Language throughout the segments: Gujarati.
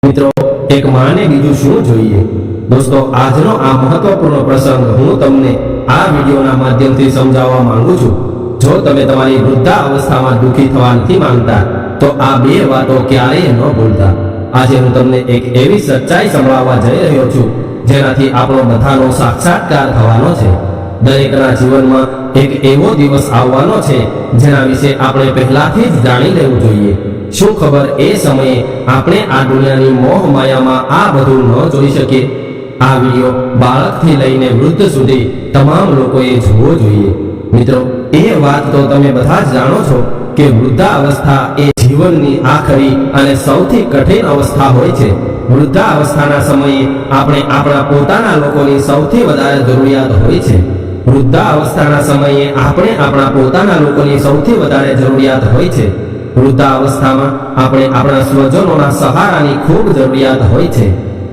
મિત્રો, એક માને બીજું શું જોઈએ? દોસ્તો, આજનો આ મહત્વપૂર્ણ પ્રસંગ હું તમને આ વિડીયોના માધ્યમથી સમજાવવા માંગુ છું. જો તમે તમારી વૃદ્ધાવસ્થામાં દુઃખી થવા નથી માંગતા તો આ બે વાતો ક્યારેય ન ભૂલતા. આજે હું તમને એક એવી સચ્ચાઈ સંભળાવવા જઈ રહ્યો છું જેનાથી આપણો બધાનો સાક્ષાત્કાર થવાનો છે. દરેકના જીવનમાં એક એવો દિવસ આવવાનો છે જેના વિશે આપણે પહેલાથી જ જાણી લેવું જોઈએ. શું ખબર એ સમયે આપણે આ દુનિયાની મોહ માયામાં આ બધું ન જોઈ શકીએ? આ વિડીયો બાળકથી લઈને વૃદ્ધ સુધી તમામ લોકોએ જોવો જોઈએ. મિત્રો, એ વાત તો તમે બધા જ જાણો છો કે વૃદ્ધાવસ્થા એ જીવનની આખરી અને સૌથી કઠિન અવસ્થા હોય છે. વૃદ્ધાવસ્થાના સમયે આપણે આપણા પોતાના લોકોની સૌથી વધારે જરૂરિયાત હોય છે. વૃદ્ધાવસ્થાના સમયે આપણે આપણા પોતાના લોકોની સૌથી વધારે જરૂરિયાત હોય છે. વૃદ્ધાવસ્થામાં આપણે આપણા સ્વજનોના સહારાની ખૂબ જરૂરિયાત હોય છે.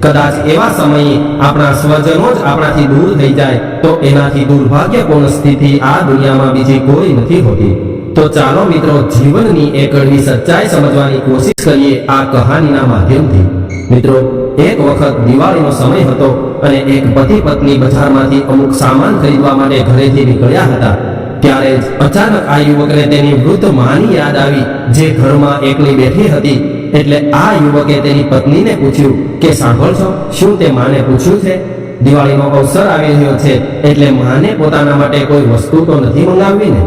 કદાચ એવા સમયે આપણા સ્વજનો જ આપણાથી દૂર થઈ જાય તો એનાથી દુર્ભાગ્યપૂર્ણ સ્થિતિ આ દુનિયામાં બીજી કોઈ નથી હોતી. તો ચાલો મિત્રો, જીવનની એક કડવી સચ્ચાઈ સમજવાની કોશિશ કરીએ આ કહાનીના માધ્યમથી. મિત્રો, એક વખત દિવાળીનો સમય હતો અને એક પતિ પત્ની બજારમાંથી અમુક સામાન ખરીદવા માટે ઘરેથી નીકળ્યા હતા. ત્યારે જ અચાનક આ યુવકને તેની વૃદ્ધ માની યાદ આવી જે ઘરમાં એકલી બેઠી હતી. એટલે આ યુવકે તેની પત્નીને પૂછ્યું કે સાંભળ છો, શું તે માને પૂછ્યું છે? દિવાળીનો અવસર આવી રહ્યો છે એટલે માને પોતાના માટે કોઈ વસ્તુ તો નથી મંગાવવી ને?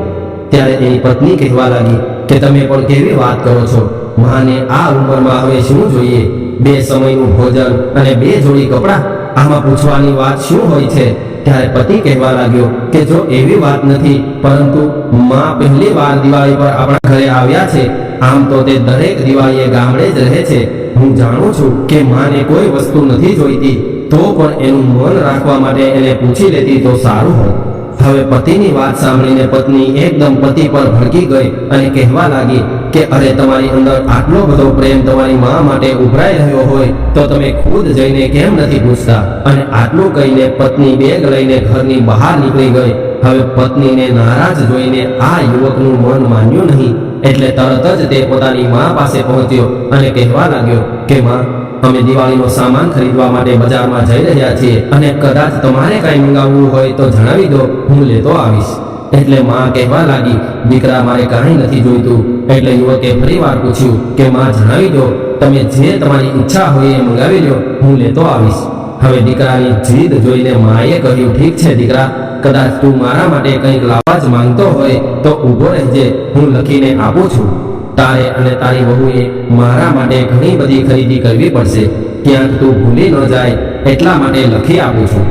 ત્યારે એની પત્ની કહેવા લાગી કે તમે પણ કેવી વાત કરો છો, માને આ ઉંમરમાં હવે શું જોઈએ? 2 સમયનું ભોજન અને 2 જોડી કપડાં, આમાં પૂછવાની વાત શું હોય છે? ત્યારે પતિ કહેવા લાગ્યો કે જો એવી વાત નથી, પરંતુ માં પહેલી વાર દિવાળી પર આપણા ઘરે આવ્યા છે. આમ તો તે દરેક દિવાળીએ ગામડે જ રહે છે. હું જાણું છું કે માને કોઈ વસ્તુ નથી જોઈતી, તો પણ એનું મન રાખવા માટે એને પૂછી લેતી તો સારું હોત. હવે પતિની વાત સાંભળીને પત્ની એકદમ પતિ પર ભડકી ગઈ અને કહેવા લાગી કે અરે, તમારી અંદર આટલો બધો પ્રેમ તમારી મા માટે ઉભરાઈ રહ્યો હોય તો તમે ખુદ જઈને કેમ નથી પૂછતા? અને આટલું કહીને પત્ની બેગ લઈને ઘરની બહાર નીકળી ગઈ. હવે પત્નીને નારાજ જોઈને આ યુવકનું મન માન્યું નહીં એટલે તરત જ તે પોતાની મા પાસે પહોંચ્યો અને કહેવા લાગ્યો કે માં, અમે દિવાળીનો સામાન ખરીદવા માટે બજારમાં જઈ રહ્યા છીએ અને કદાચ તમારે કાંઈ મંગાવવું હોય તો જણાવી દો, હું લેતો આવીશ. એટલે માં કહેવા લાગી દીકરા, મારે કાંઈ નથી જોઈતું. એટલે યુવકે ફરીવાર પૂછ્યું કે માં, જણાવી દો, તમે જે તમારી ઈચ્છા હોય એ મંગાવી લો, હું લેતો આવીશ. હવે દીકરાની જીદ જોઈને માએ કહ્યું ઠીક છે દીકરા, કદાચ તું મારા માટે કંઈક લાવવા જ માંગતો હોય તો ઊભો રહેજે, હું લખીને આપું છું. તારે અને તારી વહુએ મારા માટે ઘણી બધી ખરીદી કરવી પડશે. ક્યાંક તું ભૂલી ન જાય એટલા માટે લખી આપું છું.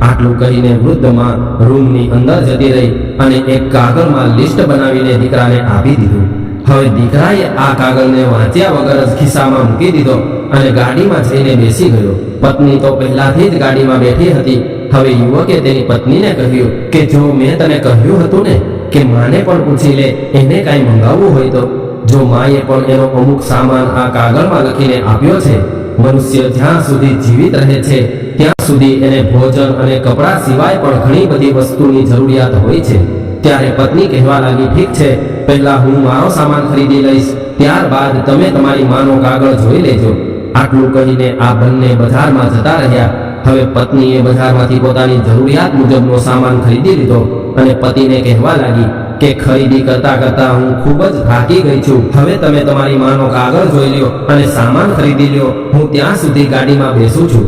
આટલું કહીને વૃદ્ધ માં રૂમની અંદર જતી રહી અને એક કાગળમાં લિસ્ટ બનાવીને દીકરાને આપી દીધું. હવે દીકરાએ આ કાગળને વાંચ્યા વગર જ ખિસ્સામાં મૂકી દીધો અને ગાડીમાં જઈને બેસી ગયો. પત્ની તો પહેલાથી જ ગાડીમાં બેઠી હતી. હવે યુવકે તેની પત્નીને કહ્યું કે જો મેં તને કહ્યું હતું ને કે માને પણ પૂછી લે, એને કાંઈ મંગાવવું હોય તો. જો માએ પણ એનો અમુક સામાન આ કાગળમાં લખીને આપ્યો છે. મનુષ્ય જ્યાં સુધી જીવિત રહે છે ત્યાં સુધી એને ભોજન અને કપડાં સિવાય પણ ઘણી બધી વસ્તુની જરૂરિયાત હોય છે. ત્યારે પત્ની કહેવા લાગી ઠીક છે, પહેલા હું મારો સામાન ખરીદી લઈશ, ત્યારબાદ તમે તમારી માનો કાગળ જોઈ લેજો. આટલું કહીને આ બંને બજારમાં જતા રહ્યા. હવે પત્નીએ બજારમાંથી પોતાની જરૂરિયાત મુજબનો સામાન ખરીદી લીધો અને પતિને કહેવા લાગી કે ખરીદી કરતા કરતા હું ખૂબ જ થાકી ગઈ છું. હવે તમે તમારી માનો કાગળ જોઈ લ્યો અને સામાન ખરીદી લ્યો, હું ત્યાં સુધી ગાડીમાં બેસું છું.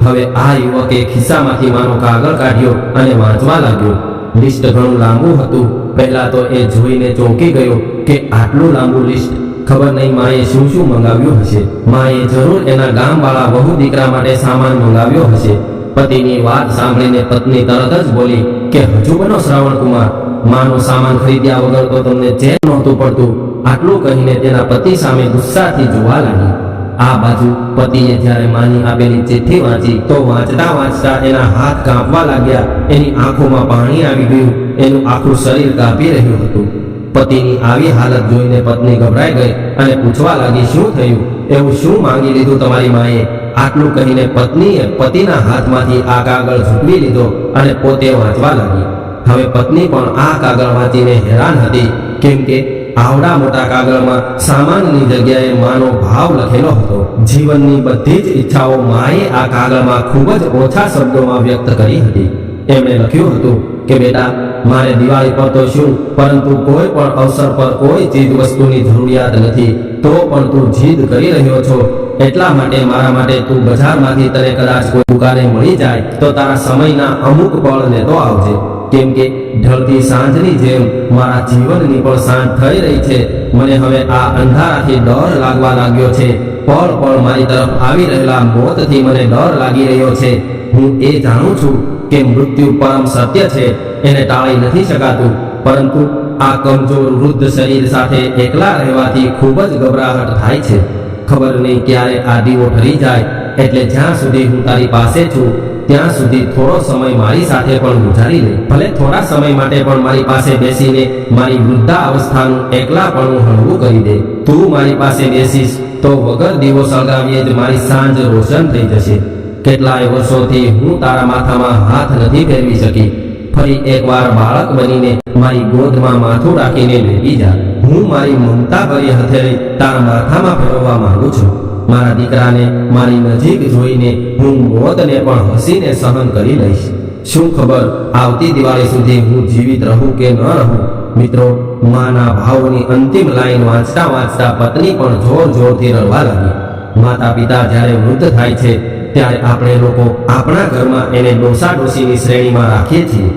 હવે આ યુવકે ખિસ્સામાંથી માનો કાગળ કાઢ્યો અને વાંચવા લાગ્યો. લિસ્ટ ઘણું લાંબુ હતું. પહેલા તો એ જોઈને ચોંકી ગયો કે આટલું લાંબુ લિસ્ટ, ખબર નહીં માએ શું શું મંગાવ્યું હશે. માએ જરૂર એના ગામવાળા વહુ દીકરા માટે સામાન મંગાવ્યો હશે. પતિની વાત સાંભળીને પત્ની તરત જ બોલી કે હજુ બનો શ્રાવણકુમાર, માનો સામાન ખરીદ્યા વગર તો તમને ચેન નહોતું પડતું. આટલું કહીને તેના પતિ સામે ગુસ્સાથી જોવા લાગી. આ બાજુ પતિએ જ્યારે માની આપેલી ચિઠ્ઠી વાંચી તો વાંચતા વાંચતા એના હાથ કાંપવા લાગ્યા. એની આંખોમાં પાણી આવી ગયું. એનું આખું શરીર કાંપી રહ્યું હતું. પતિની આવી હાલત જોઈને પત્ની ગભરાઈ ગઈ અને પૂછવા લાગી શું થયું? એવું શું માંગી લીધું તમારી માએ? આટલું કહીને પત્નીએ પતિના હાથમાંથી આ કાગળ ઝૂંટવી લીધો અને પોતે વાંચવા લાગી. હવે પત્ની પણ આ કાગળ વાંચીને હેરાન હતી, કેમ કે આવડા મોટા કાગળમાં સામાનની જગ્યાએ માનો ભાવ લખેલો હતો. જીવનની બધી જ ઈચ્છાઓ માએ આ કાગળમાં ખૂબ જ ઓછા શબ્દોમાં વ્યક્ત કરી હતી. એમણે લખ્યું હતું કે બેટા, મારે દિવાળી પર તો શું, પરંતુ કોઈ પણ અવસર પર કોઈ ચીજ વસ્તુની જરૂરિયાત નથી, તો પણ તું જીદ કરી રહ્યો છો. એટલા માટે મારા માટે તું બજારમાંથી તને કદાચ કોઈ દુકાને મળી જાય તો તારા સમયના અમુક પળ લેતો આવજે. કેમ કે ઢળતી સાંજની જેમ મારા જીવનની પણ સાંજ થઈ રહી છે. મને હવે આ અંધારાથી ડર લાગવા લાગ્યો છે. પળ પળ મારી તરફ આવી રહેલા મોતથી મને ડર લાગી રહ્યો છે. હું એ જાણું છું કે મૃત્યુ પરમ સત્ય છે, એને ટાળી નથી શકાતું, પરંતુ આ કમજોર વૃદ્ધ શરીર સાથે એકલા રહેવાથી ખૂબ જ ગભરાહટ થાય છે. ખબર નહીં ક્યારે આ દીવો ઠરી જાય. એટલે જ્યાં સુધી હું તારી પાસે છું ત્યાં સુધી થોડો સમય મારી સાથે પણ ગુજારી લે. ભલે થોડા સમય માટે પણ મારી પાસે બેસીને મારી વૃદ્ધાવસ્થાનું એકલાપણું હળવું કરી દે. તું મારી પાસે બેસીશ તો વગર દીવો સળગાવીએ જ મારી સાંજ રોશન થઈ જશે. કેટલાય વર્ષોથી હું તારા માથામાં હાથ નથી ફેરવી શકી. ફરી એકવાર બાળક બનીને મારી ગોદમાં માથું રાખીને લેવી જા. હું મારી મમતા ભરી હથેળી તારા માથામાં ફેરવવા માંગુ છું. મારા દીકરાને મારી નજીક જોઈને હું મોતને પણ હસીને સહન કરી લઈશ. શું ખબર આવતી દિવાળી સુધી હું જીવિત રહું કે ન રહું. મિત્રો, માના ભાવની અંતિમ લાઈન વાંચતા વાંચતા પત્ની પણ જોર જોરથી રડવા લાગી. માતા પિતા જ્યારે વૃદ્ધ થાય છે ત્યારે આપણે લોકો આપણા ઘરમાં એને ડોસા ડોસીની શ્રેણીમાં રાખીએ છીએ.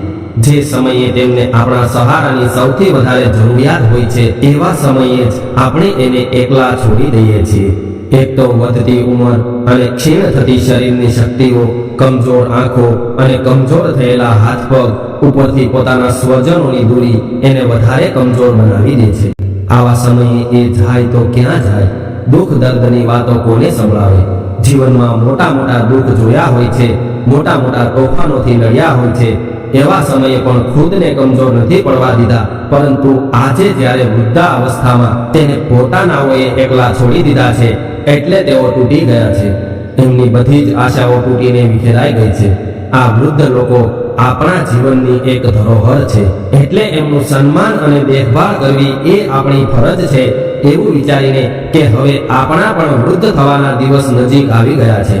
જે સમયે તેમને આપણા સહારાની સૌથી વધારે જરૂરિયાત હોય છે એવા સમયે જ આપણે એને એકલા છોડી દઈએ છીએ. એક તો વધતી ઉંમર અને ક્ષીણ થતી શરીરની શક્તિઓ, કમજોર આંખો અને કમજોર થયેલા હાથ પગ, ઉપરથી પોતાના સ્વજનોની દૂરી એને વધારે કમજોર બનાવી દે છે. આવા સમયે એ જાય તો ક્યાં જાય? દુઃખ દર્દની વાતો કોને સંભળાવે? જીવનમાં મોટા મોટા દુઃખ જોયા હોય છે, મોટા મોટા તોફાનોથી લડ્યા હોય છે. એવા સમયે પણ ખુદને કમજોર નથી પડવા દીધા, પરંતુ આજે જ્યારે વૃદ્ધાવસ્થામાં તેને પોતાનાઓએ એકલા છોડી દીધા છે એટલે તેઓ તૂટી ગયા છે. એમની બધી જ આશાઓ તૂટીને વિખેરાઈ ગઈ છે. આ વૃદ્ધ લોકો આપણા જીવનની એક ધરોહર છે, એટલે એમનું સન્માન અને દેખભાળ કરવી એ આપણી ફરજ છે. એવું વિચારીને કે હવે આપણા પણ વૃદ્ધ થવાના દિવસ નજીક આવી ગયા છે,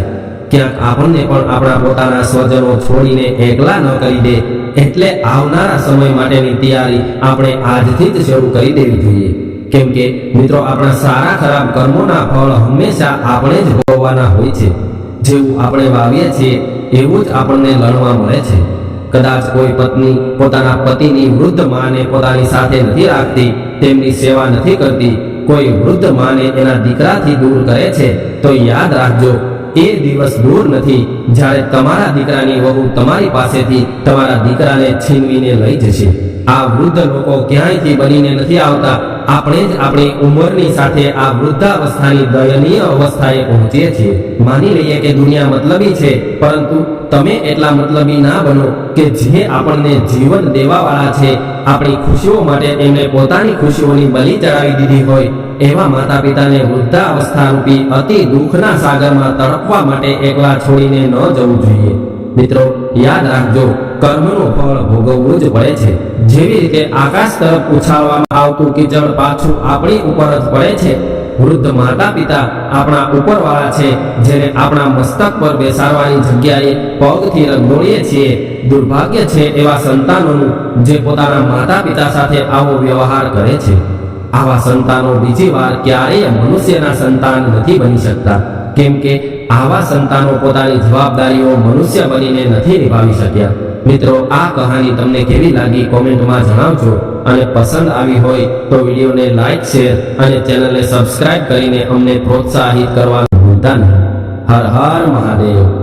ક્યાંક આપણને પણ આપણા પોતાના સ્વજનો છોડીને એકલા ન કરી દે, એટલે આવનારા સમય માટેની તૈયારી આપણે આજથી જ શરૂ કરી દેવી જોઈએ. કેમ કે મિત્રો, આપણા સારા ખરાબ કર્મોના ફળ હંમેશા આપણે જ ભોગવવાના હોય છે. જેવું આપણે વાવીએ છીએ એવું જ આપણને લણવા મળે છે. કદાચ કોઈ પત્ની પોતાના પતિની વૃદ્ધ માને પોતાની સાથે નથી રાખતી, તેમની સેવા નથી કરતી, કોઈ વૃદ્ધ માને એના દીકરાથી દૂર કરે છે, તો યાદ રાખજો, એ દિવસ દૂર નથી જ્યારે તમારા દીકરાની વહુ તમારી પાસેથી તમારા દીકરાને છીનવીને લઈ જશે. આ વૃદ્ધ લોકો ક્યાંયથી બનીને નથી આવતા. આપણે જ આપણી ઉંમરની સાથે આ વૃદ્ધાવસ્થાની દયનીય અવસ્થાએ પહોંચીએ છીએ. માની લઈએ કે દુનિયા મતલબી છે, પરંતુ તમે એટલા મતલબી ના બનો કે જે આપણને જીવન દેવાવાળા છે, આપણી ખુશીઓ માટે એમને પોતાની ખુશીઓની બલિ ચડાવી દીધી હોય. એવા માતા પિતાને વૃદ્ધાવસ્થા રૂપી અતિ દુઃખના સાગરમાં તડપવા માટે એકલા છોડીને ન જવું જોઈએ. મિત્રો, યાદ રાખજો, કર્મનું ફળ ભોગવવું જ પડે છે. જેવી રીતે આકાશ તરફ ઉછાળવામાં આવતું કીચડ પાછું આપણી ઉપર જ પડે છે. વૃદ્ધ માતા પિતા આપણા ઉપરવાળા છે, જેને આપણા મસ્તક પર બેસાડવાની જગ્યાએ પગથી રંગોળીએ છીએ. દુર્ભાગ્ય છે એવા સંતાનોનું જે પોતાના માતા પિતા સાથે આવો વ્યવહાર કરે છે. આવા સંતાનો બીજી વાર ક્યારેય મનુષ્યના સંતાન નથી બની શકતા, કેમ કે આવા સંતાનો પોતાની જવાબદારીઓ મનુષ્ય બનીને નથી નિભાવી શક્યા. મિત્રો, આ કહાની તમને કેવી લાગી કોમેન્ટમાં જણાવજો, અને પસંદ આવી હોય તો વિડીયોને લાઈક, શેર અને ચેનલને સબસ્ક્રાઇબ કરીને અમને પ્રોત્સાહિત કરવાનું ભૂલતા નહીં. હર હર મહાદેવ.